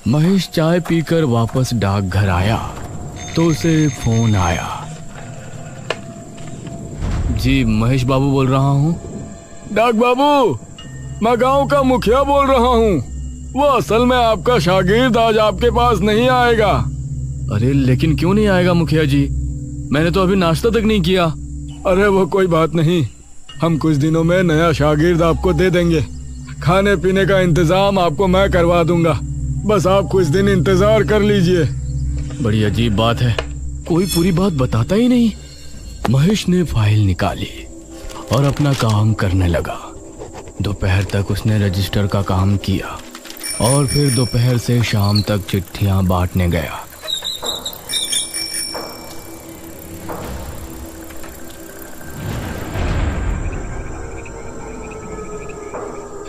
महेश चाय पीकर वापस डाकघर आया तो उसे फोन आया। जी महेश बाबू बोल रहा हूँ। डाक बाबू, मैं गांव का मुखिया बोल रहा हूँ। वो असल में आपका शागिर्द आज आपके पास नहीं आएगा। अरे लेकिन क्यों नहीं आएगा मुखिया जी? मैंने तो अभी नाश्ता तक नहीं किया। अरे वो कोई बात नहीं, हम कुछ दिनों में नया शागिर्द आपको दे देंगे। खाने पीने का इंतजाम आपको मैं करवा दूंगा, बस आप कुछ दिन इंतजार कर लीजिए। बड़ी अजीब बात है, कोई पूरी बात बताता ही नहीं। महेश ने फाइल निकाली और अपना काम करने लगा। दोपहर तक उसने रजिस्टर का काम किया और फिर दोपहर से शाम तक चिट्ठियां बांटने गया।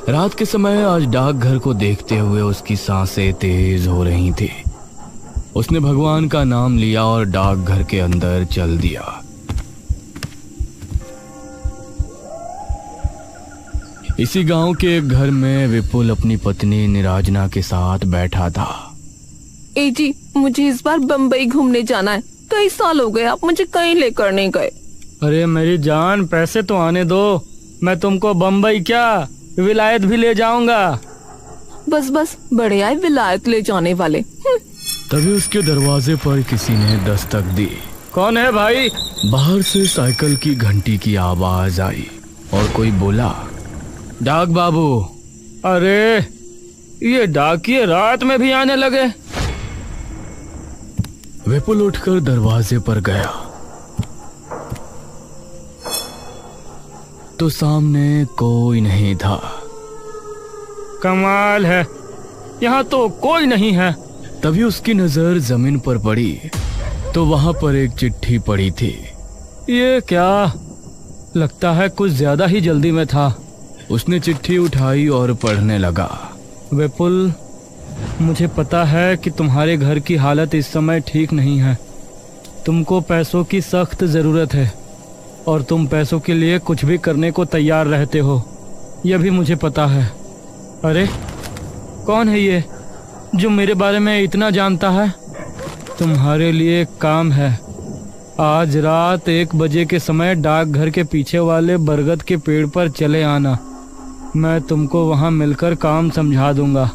रात के समय आज डाकघर को देखते हुए उसकी सांसें तेज हो रही थी। उसने भगवान का नाम लिया और डाकघर के अंदर चल दिया। इसी गांव के एक घर में विपुल अपनी पत्नी निराजना के साथ बैठा था। ए जी, मुझे इस बार बम्बई घूमने जाना है। कई साल हो गए आप मुझे कहीं लेकर नहीं गए। अरे मेरी जान, पैसे तो आने दो, मैं तुमको बम्बई क्या विलायत भी ले जाऊंगा। बस बस, बड़े आए विलायत ले जाने वाले। तभी उसके दरवाजे पर किसी ने दस्तक दी। कौन है भाई? बाहर से साइकिल की घंटी की आवाज आई और कोई बोला, डाक बाबू। अरे ये डाकिये रात में भी आने लगे। विपुल उठकर दरवाजे पर गया तो सामने कोई नहीं था। कमाल है, यहाँ तो कोई नहीं है। तभी उसकी नजर जमीन पर पड़ी तो वहां पर एक चिट्ठी पड़ी थी। ये क्या, लगता है कुछ ज्यादा ही जल्दी में था। उसने चिट्ठी उठाई और पढ़ने लगा। विपुल, मुझे पता है कि तुम्हारे घर की हालत इस समय ठीक नहीं है। तुमको पैसों की सख्त जरूरत है और तुम पैसों के लिए कुछ भी करने को तैयार रहते हो, यह भी मुझे पता है। अरे कौन है ये जो मेरे बारे में इतना जानता है? तुम्हारे लिए एक काम है। आज रात 1 बजे के समय डाकघर के पीछे वाले बरगद के पेड़ पर चले आना। मैं तुमको वहां मिलकर काम समझा दूंगा।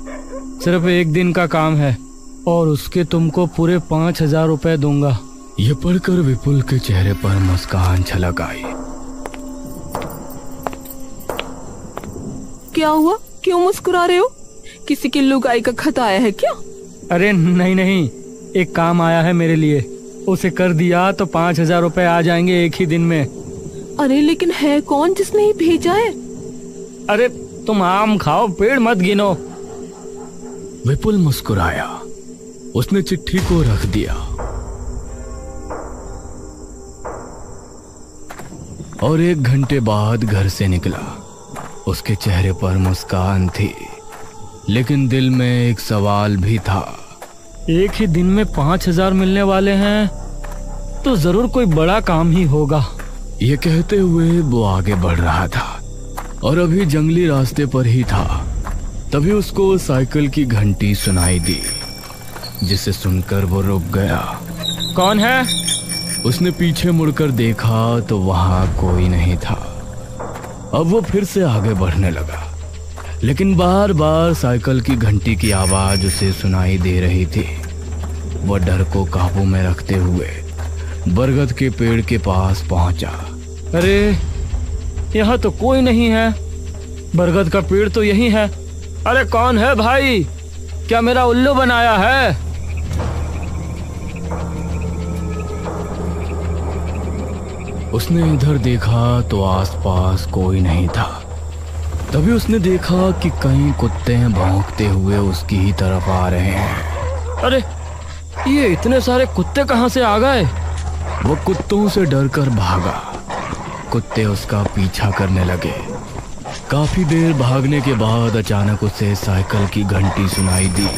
सिर्फ 1 दिन का काम है और उसके तुमको पूरे 5,000 रुपए दूंगा। यह पढ़कर विपुल के चेहरे पर मुस्कान छलक आई। क्या हुआ, क्यों मुस्कुरा रहे हो? किसी की लुगाई का खत आया है क्या? अरे नहीं नहीं, एक काम आया है मेरे लिए। उसे कर दिया तो 5,000 रुपए आ जाएंगे 1 ही दिन में। अरे लेकिन है कौन जिसने ही भेजा है? अरे तुम आम खाओ, पेड़ मत गिनो। विपुल मुस्कुराया। उसने चिट्ठी को रख दिया और 1 घंटे बाद घर से निकला। उसके चेहरे पर मुस्कान थी लेकिन दिल में एक सवाल भी था। 1 ही दिन में 5,000 मिलने वाले हैं तो जरूर कोई बड़ा काम ही होगा। ये कहते हुए वो आगे बढ़ रहा था और अभी जंगली रास्ते पर ही था। तभी उसको साइकिल की घंटी सुनाई दी, जिसे सुनकर वो रुक गया। कौन है? उसने पीछे मुड़कर देखा तो वहां कोई नहीं था। अब वो फिर से आगे बढ़ने लगा लेकिन बार बार साइकिल की घंटी की आवाज उसे सुनाई दे रही थी। वह डर को काबू में रखते हुए बरगद के पेड़ के पास पहुंचा। अरे यहाँ तो कोई नहीं है, बरगद का पेड़ तो यही है। अरे कौन है भाई, क्या मेरा उल्लू बनाया है? उसने इधर देखा तो आसपास कोई नहीं था। तभी उसने देखा कि कई कुत्ते भौंकते हुए उसकी ही तरफ आ रहे हैं। अरे ये इतने सारे कुत्ते कहां से आ गए? वो कुत्तों से डरकर भागा। कुत्ते उसका पीछा करने लगे। काफी देर भागने के बाद अचानक उसे साइकिल की घंटी सुनाई दी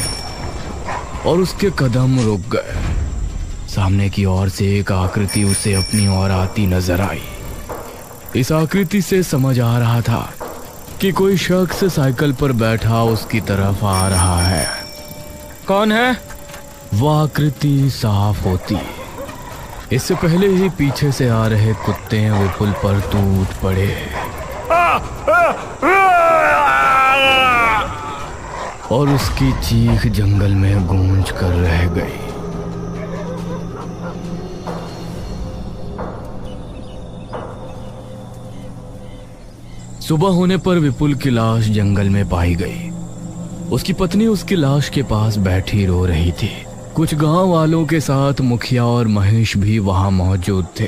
और उसके कदम रुक गए। सामने की ओर से एक आकृति उसे अपनी ओर आती नजर आई। इस आकृति से समझ आ रहा था कि कोई शख्स साइकिल पर बैठा उसकी तरफ आ रहा है। कौन है? वो आकृति साफ होती। इससे पहले ही पीछे से आ रहे कुत्ते विपुल पर टूट पड़े और उसकी चीख जंगल में गूंज कर रह गई। सुबह होने पर विपुल की लाश जंगल में पाई गई। उसकी पत्नी उसकी लाश के पास बैठी रो रही थी। कुछ गांव वालों के साथ मुखिया और महेश भी वहां मौजूद थे।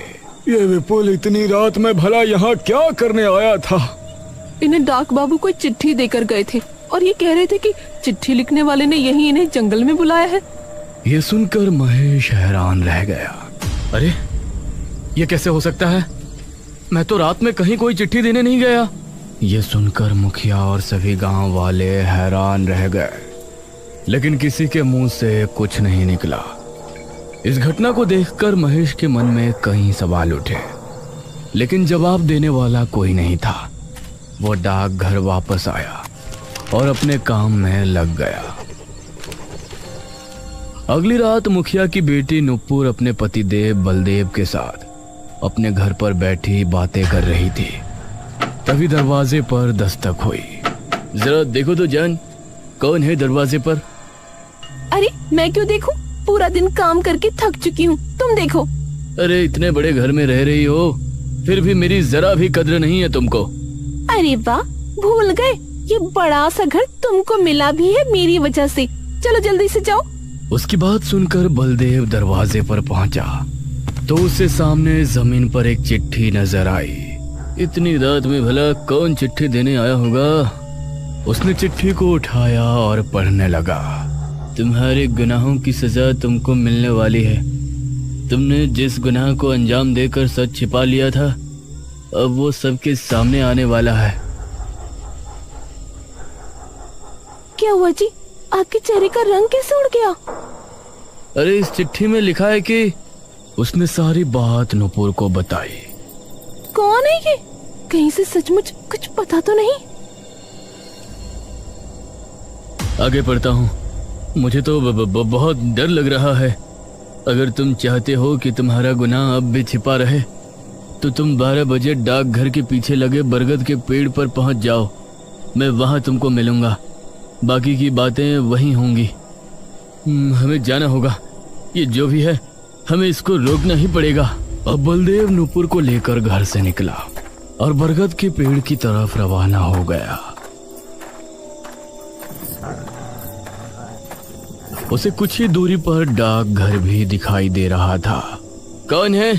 ये विपुल इतनी रात में भला यहाँ क्या करने आया था? इन्हें डाक बाबू कोई चिट्ठी देकर गए थे और ये कह रहे थे कि चिट्ठी लिखने वाले ने यही इन्हें जंगल में बुलाया है। ये सुनकर महेश हैरान रह गया। अरे ये कैसे हो सकता है? मैं तो रात में कहीं कोई चिट्ठी देने नहीं गया। ये सुनकर मुखिया और सभी गांव वाले हैरान रह गए, लेकिन किसी के मुंह से कुछ नहीं निकला। इस घटना को देखकर महेश के मन में कई सवाल उठे, लेकिन जवाब देने वाला कोई नहीं था। वो डाकघर वापस आया और अपने काम में लग गया। अगली रात मुखिया की बेटी नुपुर अपने पतिदेव बलदेव के साथ अपने घर पर बैठी बातें कर रही थी। तभी दरवाजे पर दस्तक हुई। जरा देखो तो जान, कौन है दरवाजे पर? अरे मैं क्यों देखूं? पूरा दिन काम करके थक चुकी हूँ, तुम देखो। अरे इतने बड़े घर में रह रही हो, फिर भी मेरी जरा भी कद्र नहीं है तुमको। अरे वाह, भूल गए, ये बड़ा सा घर तुमको मिला भी है मेरी वजह से। चलो जल्दी से जाओ। उसकी बात सुनकर बलदेव दरवाजे पर पहुंचा तो उससे सामने जमीन पर एक चिट्ठी नजर आई। इतनी रात में भला कौन चिट्ठी देने आया होगा? उसने चिट्ठी को उठाया और पढ़ने लगा। तुम्हारे गुनाहों की सजा तुमको मिलने वाली है। तुमने जिस गुनाह को अंजाम देकर सच छिपा लिया था, अब वो सबके सामने आने वाला है। क्या हुआ जी? आपके चेहरे का रंग कैसे उड़ गया? अरे इस चिट्ठी में लिखा है कि उसने सारी बात नुपुर को बताई। कौन है ये? कहीं से सचमुच कुछ पता तो नहीं? आगे पढ़ता हूँ, मुझे तो बहुत डर लग रहा है। अगर तुम चाहते हो कि तुम्हारा गुनाह अब भी छिपा रहे तो तुम 12 बजे डाकघर के पीछे लगे बरगद के पेड़ पर पहुंच जाओ। मैं वहां तुमको मिलूंगा। बाकी की बातें वहीं होंगी। हमें जाना होगा। ये जो भी है, हमें इसको रोकना ही पड़ेगा। अब बलदेव नुपुर को लेकर घर से निकला और बरगद के पेड़ की तरफ रवाना हो गया। उसे कुछ ही दूरी पर डाकघर भी दिखाई दे रहा था। कौन है?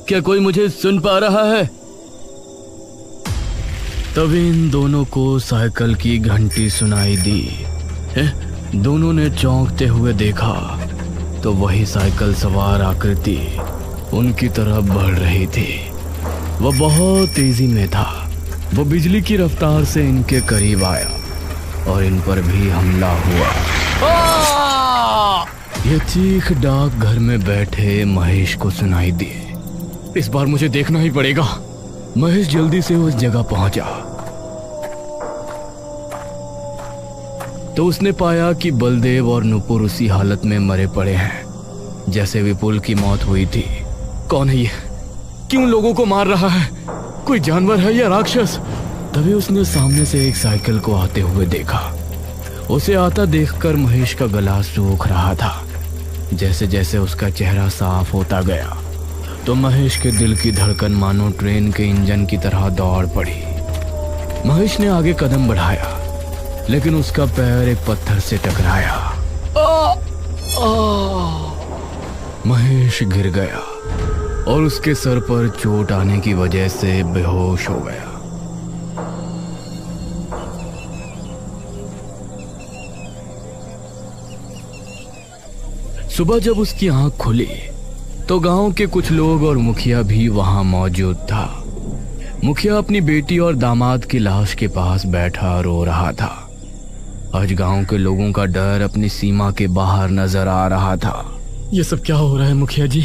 क्या कोई मुझे सुन पा रहा है? तभी इन दोनों को साइकिल की घंटी सुनाई दी। दोनों ने चौंकते हुए देखा तो वही साइकिल सवार आकृति उनकी तरफ बढ़ रही थी। वह बहुत तेजी में था। वो बिजली की रफ्तार से इनके करीब आया और इन पर भी हमला हुआ। यह चीख डाकघर में बैठे महेश को सुनाई दी। इस बार मुझे देखना ही पड़ेगा। महेश जल्दी से उस जगह पहुंचा तो उसने पाया कि बलदेव और नुपुर उसी हालत में मरे पड़े हैं जैसे विपुल की मौत हुई थी। कौन है ये? क्यों लोगों को मार रहा है? कोई जानवर है या राक्षस? तभी उसने सामने से एक साइकिल को आते हुए देखा। उसे आता देखकर महेश का गला सूख रहा था। जैसे जैसे उसका चेहरा साफ होता गया तो महेश के दिल की धड़कन मानो ट्रेन के इंजन की तरह दौड़ पड़ी। महेश ने आगे कदम बढ़ाया लेकिन उसका पैर एक पत्थर से टकराया। महेश गिर गया और उसके सर पर चोट आने की वजह से बेहोश हो गया। सुबह जब उसकी आंख खुली तो गांव के कुछ लोग और मुखिया भी वहां मौजूद था। मुखिया अपनी बेटी और दामाद की लाश के पास बैठा रो रहा था। आज गांव के लोगों का डर अपनी सीमा के बाहर नजर आ रहा था। ये सब क्या हो रहा है मुखिया जी?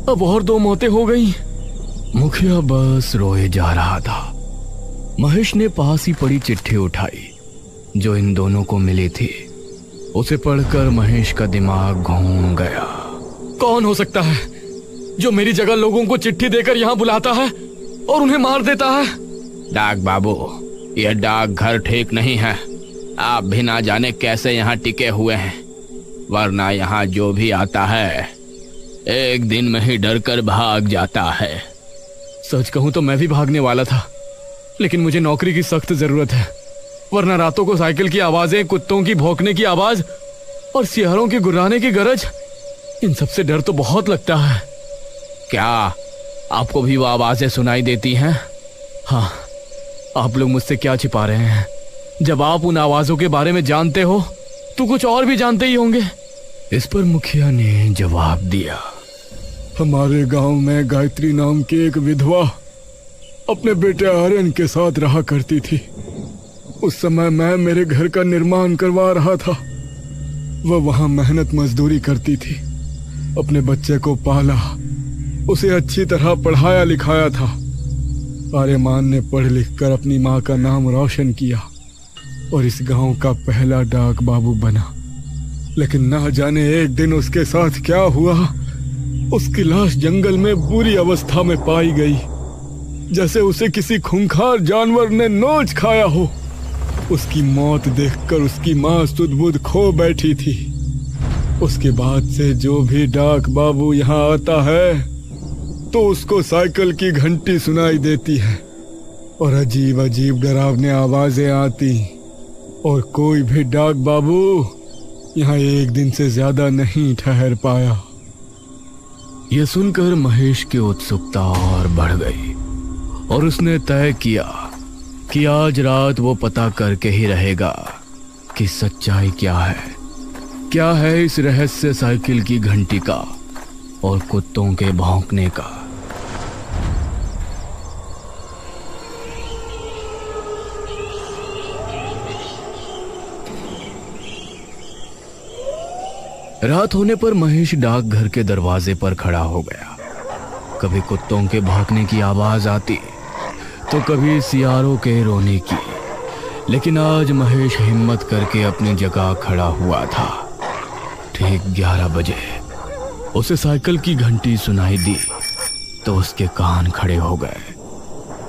अब और 2 मौतें हो गई। मुखिया बस रोए जा रहा था। महेश ने पास ही पड़ी चिट्ठी उठाई जो इन दोनों को मिली थी उसे पढ़कर महेश का दिमाग घूम गया। कौन हो सकता है जो मेरी जगह लोगों को चिट्ठी देकर यहाँ बुलाता है और उन्हें मार देता है? डाक बाबू, यह डाक घर ठीक नहीं है। आप भी ना जाने कैसे यहाँ टिके हुए हैं, वरना यहाँ जो भी आता है एक दिन में ही डर कर भाग जाता है। सच कहूं तो मैं भी भागने वाला था, लेकिन मुझे नौकरी की सख्त जरूरत है, वरना रातों को साइकिल की आवाजें, कुत्तों की भौंकने की आवाज और सियारों के गुर्राने की गरज, इन सब से डर तो बहुत लगता है। क्या आपको भी वो आवाजें सुनाई देती हैं? हाँ, आप लोग मुझसे क्या छिपा रहे हैं? जब आप उन आवाजों के बारे में जानते हो तो कुछ और भी जानते ही होंगे। इस पर मुखिया ने जवाब दिया, हमारे गांव में गायत्री नाम की एक विधवा अपने बेटे आर्यन के साथ रहा करती थी। उस समय मैं मेरे घर का निर्माण करवा रहा था। वह वहां मेहनत मजदूरी करती थी, अपने बच्चे को पाला, उसे अच्छी तरह पढ़ाया लिखाया था। आर्यमान ने पढ़ लिख कर अपनी माँ का नाम रोशन किया और इस गांव का पहला डाक बाबू बना। लेकिन ना जाने एक दिन उसके साथ क्या हुआ, उसकी लाश जंगल में बुरी अवस्था में पाई गई, जैसे उसे किसी खूंखार जानवर ने नोच खाया हो। उसकी मौत देखकर उसकी माँ सुध-बुध खो बैठी थी। उसके बाद से जो भी डाक बाबू यहाँ आता है तो उसको साइकिल की घंटी सुनाई देती है और अजीब अजीब डरावनी आवाजें आती, और कोई भी डाक बाबू यहाँ एक दिन से ज्यादा नहीं ठहर पाया। यह सुनकर महेश की उत्सुकता और बढ़ गई और उसने तय किया कि आज रात वो पता करके ही रहेगा कि सच्चाई क्या है इस रहस्य साइकिल की घंटी का और कुत्तों के भौंकने का। रात होने पर महेश डाकघर के दरवाजे पर खड़ा हो गया। कभी कुत्तों के भौंकने की आवाज आती तो कभी सियारों के रोने की, लेकिन आज महेश हिम्मत करके अपनी जगह खड़ा हुआ था। ठीक 11 बजे उसे साइकिल की घंटी सुनाई दी तो उसके कान खड़े हो गए।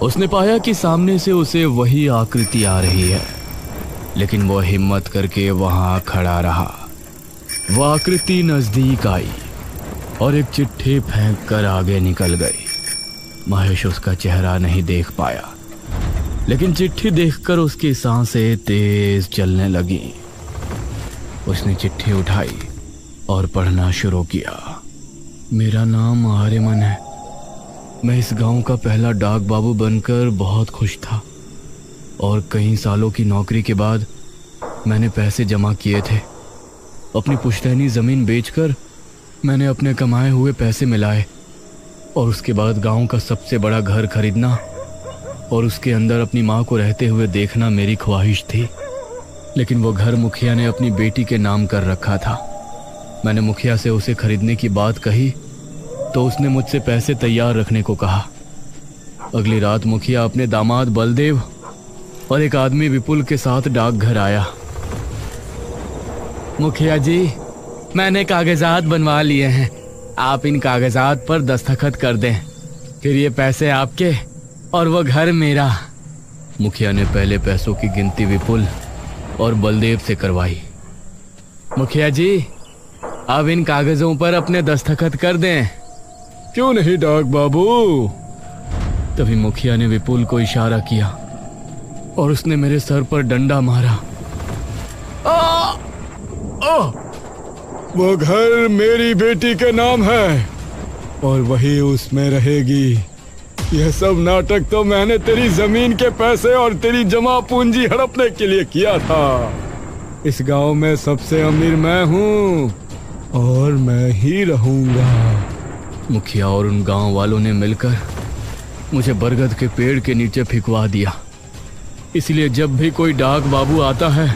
उसने पाया कि सामने से उसे वही आकृति आ रही है, लेकिन वो हिम्मत करके वहां खड़ा रहा। वो आकृति नजदीक आई और एक चिट्ठी फेंक कर आगे निकल गई। महेश उसका चेहरा नहीं देख पाया, लेकिन चिट्ठी देखकर उसकी सांसें तेज चलने लगी। उसने चिट्ठी उठाई और पढ़ना शुरू किया। मेरा नाम आर्यमन है। मैं इस गांव का पहला डाक बाबू बनकर बहुत खुश था और कई सालों की नौकरी के बाद मैंने पैसे जमा किए थे। अपनी पुश्तैनी जमीन बेचकर मैंने अपने कमाए हुए पैसे मिलाए और उसके बाद गांव का सबसे बड़ा घर खरीदना और उसके अंदर अपनी माँ को रहते हुए देखना मेरी ख्वाहिश थी। लेकिन वो घर मुखिया ने अपनी बेटी के नाम कर रखा था। मैंने मुखिया से उसे खरीदने की बात कही तो उसने मुझसे पैसे तैयार रखने को कहा। अगली रात मुखिया अपने दामाद बलदेव और एक आदमी विपुल के साथ डाकघर आया। मुखिया जी, मैंने कागजात बनवा लिए हैं, आप इन कागजात पर दस्तखत कर दें, फिर ये पैसे आपके और वो घर मेरा। मुखिया ने पहले पैसों की गिनती विपुल और बलदेव से करवाई। मुखिया जी, अब इन कागजों पर अपने दस्तखत कर दें। क्यों नहीं डाक बाबू? तभी मुखिया ने विपुल को इशारा किया और उसने मेरे सर पर डंडा मारा। वो घर मेरी बेटी के नाम है और वही उसमें रहेगी। यह सब नाटक तो मैंने तेरी जमीन के पैसे और तेरी जमा पूंजी हड़पने के लिए किया था। इस गांव में सबसे अमीर मैं हूँ और मैं ही रहूंगा। मुखिया और उन गांव वालों ने मिलकर मुझे बरगद के पेड़ के नीचे फिकवा दिया। इसलिए जब भी कोई डाक बाबू आता है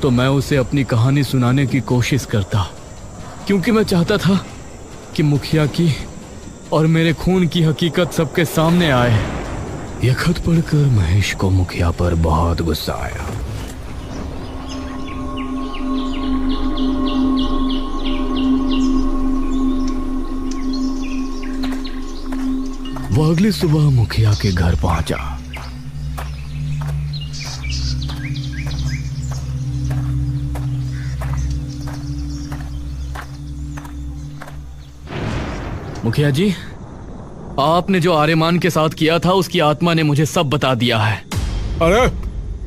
तो मैं उसे अपनी कहानी सुनाने की कोशिश करता, क्योंकि मैं चाहता था कि मुखिया की और मेरे खून की हकीकत सबके सामने आए। यह खत पढ़कर महेश को मुखिया पर बहुत गुस्सा आया। वो अगली सुबह मुखिया के घर पहुंचा। मुखिया जी, आपने जो आर्यमान के साथ किया था उसकी आत्मा ने मुझे सब बता दिया है। अरे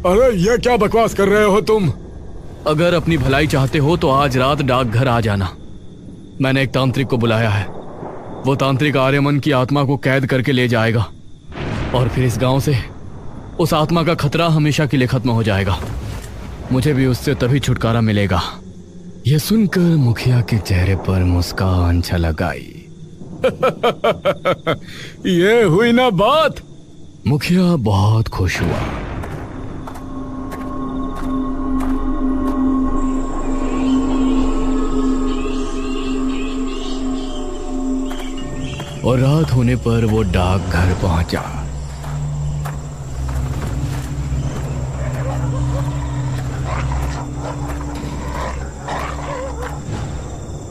अरे ये क्या बकवास कर रहे हो तुम? अगर अपनी भलाई चाहते हो तो आज रात डाकघर आ जाना। मैंने एक तांत्रिक को बुलाया है। वो तांत्रिक आर्यमन की आत्मा को कैद करके ले जाएगा और फिर इस गांव से उस आत्मा का खतरा हमेशा के लिए खत्म हो जाएगा। मुझे भी उससे तभी छुटकारा मिलेगा। यह सुनकर मुखिया के चेहरे पर मुस्कान छलक आई। ये हुई ना बात। मुखिया बहुत खुश हुआ। और रात होने पर वो डाकघर पहुंचा।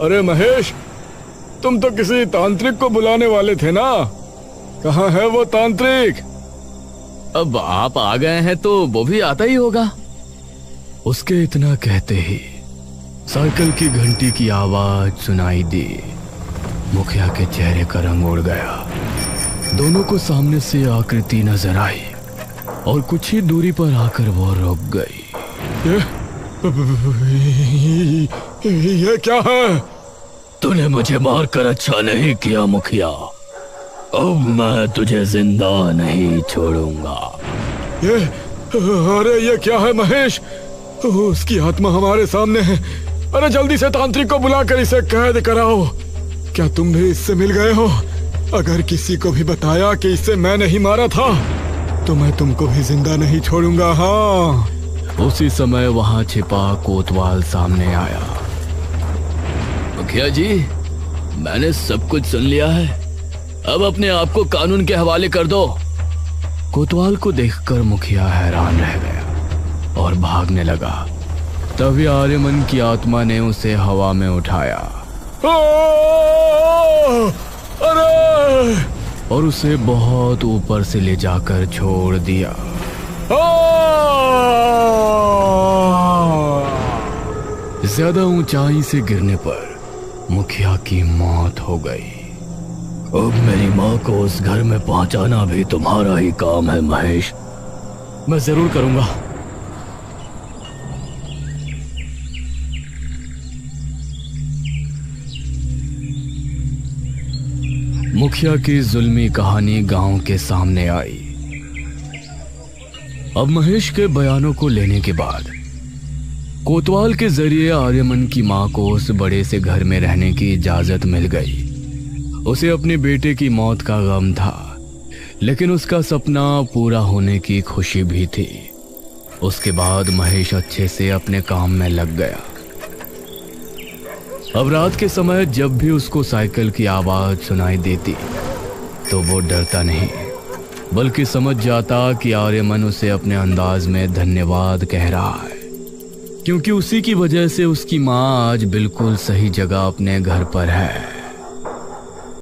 अरे महेश, तुम तो किसी तांत्रिक को बुलाने वाले थे ना? कहाँ है वो तांत्रिक? अब आप आ गए हैं तो वो भी आता ही होगा। उसके इतना कहते ही साइकिल की घंटी की आवाज सुनाई दी। मुखिया के चेहरे का रंग उड़ गया। दोनों को सामने से आकृति नजर आई और कुछ ही दूरी पर आकर वो रुक गई। ये क्या है? तूने मुझे मारकर अच्छा नहीं किया मुखिया। अब मैं तुझे जिंदा नहीं छोड़ूंगा। अरे ये क्या है महेश? उसकी आत्मा हमारे सामने है। अरे जल्दी से तांत्रिक को बुलाकर इसे कैद कराओ। क्या तुम भी इससे मिल गए हो? अगर किसी को भी बताया कि इसे मैं नहीं मारा था तो मैं तुमको भी जिंदा नहीं छोड़ूंगा। हाँ। उसी समय वहां छिपा कोतवाल सामने आया। मुखिया जी, मैंने सब कुछ सुन लिया है। अब अपने आप को कानून के हवाले कर दो। कोतवाल को देखकर मुखिया हैरान रह गया और भागने लगा। तभी आर्यमन की आत्मा ने उसे हवा में उठाया। अरे! और उसे बहुत ऊपर से ले जाकर छोड़ दिया। ज्यादा ऊंचाई से गिरने पर मुखिया की मौत हो गई। अब मेरी माँ को उस घर में पहुंचाना भी तुम्हारा ही काम है महेश। मैं जरूर करूंगा। मुखिया की जुल्मी कहानी गांव के सामने आई। अब महेश के बयानों को लेने के बाद कोतवाल के जरिए आर्यमन की मां को उस बड़े से घर में रहने की इजाजत मिल गई। उसे अपने बेटे की मौत का गम था, लेकिन उसका सपना पूरा होने की खुशी भी थी। उसके बाद महेश अच्छे से अपने काम में लग गया। अब रात के समय जब भी उसको साइकिल की आवाज सुनाई देती तो वो डरता नहीं, बल्कि समझ जाता कि आर्यमन उसे अपने अंदाज में धन्यवाद कह रहा है, क्योंकि उसी की वजह से उसकी माँ आज बिल्कुल सही जगह अपने घर पर है।